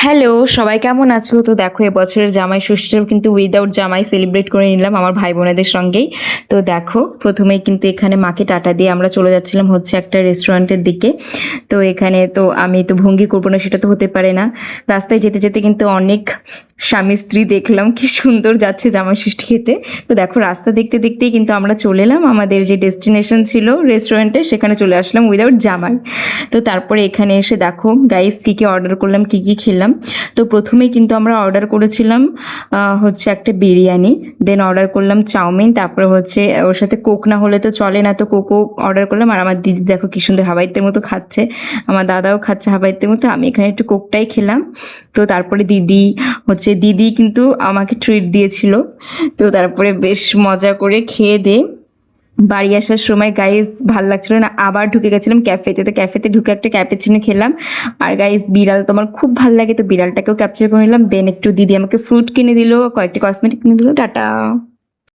Hello, সবাই কেমন আছো? তো দেখো এবছরের জামাই ষষ্ঠীটাও কিন্তু উইদাউট জামাই সেলিব্রেট করে নিলাম আমার ভাই বোনেদের সঙ্গেই। তো দেখো প্রথমেই কিন্তু এখানে মাকে টাটা দিয়ে আমরা চলে যাচ্ছিলাম হচ্ছে একটা রেস্টুরেন্টের দিকে। তো এখানে তো আমি তো ভঙ্গি করবো না, সেটা তো হতে পারে না। রাস্তায় যেতে যেতে কিন্তু অনেক স্বামী স্ত্রী দেখলাম কি সুন্দর যাচ্ছে জামাই ষষ্ঠী খেতে। তো দেখো রাস্তা দেখতে দেখতেই কিন্তু আমরা চলে এলাম আমাদের যে ডেস্টিনেশন ছিল রেস্টুরেন্টে, সেখানে চলে আসলাম উইদাউট জামাই। তো তারপরে এখানে এসে দেখো গাইস কী কী অর্ডার করলাম, কী কী খেলাম। তো প্রথমেই কিন্তু আমরা অর্ডার করেছিলাম হচ্ছে একটা বিরিয়ানি, দেন অর্ডার করলাম চাউমিন, তারপরে হচ্ছে ওর সাথে কোক না হলে তো চলে না, তো কোকও অর্ডার করলাম। আর আমার দিদি দেখো কি সুন্দর হাবাইতের মতো খাচ্ছে, আমার দাদাও খাচ্ছে হাবাইতের মতো, আমি এখানে একটু কোকটাই খেলাম। তো তারপরে দিদি কিন্তু আমাকে ট্রিট দিয়েছিল। তো তারপরে বেশ মজা করে খেয়ে দিয়ে বাড়ি আসার সময় গাইস ভাল লাগছিল না, আবার ঢুকে গেছিলাম ক্যাফেতে। তো ক্যাফেতে ঢুকে একটা ক্যাপেচিনো খেলাম। আর গাইস বিড়াল তো আমার খুব ভাল লাগে, তো বিড়ালটাকেও ক্যাপচার করে নিলাম। দেন একটু দিদি আমাকে ফ্রুট কিনে দিল, কয়েকটি কসমেটিক কিনে দিল। টাটা।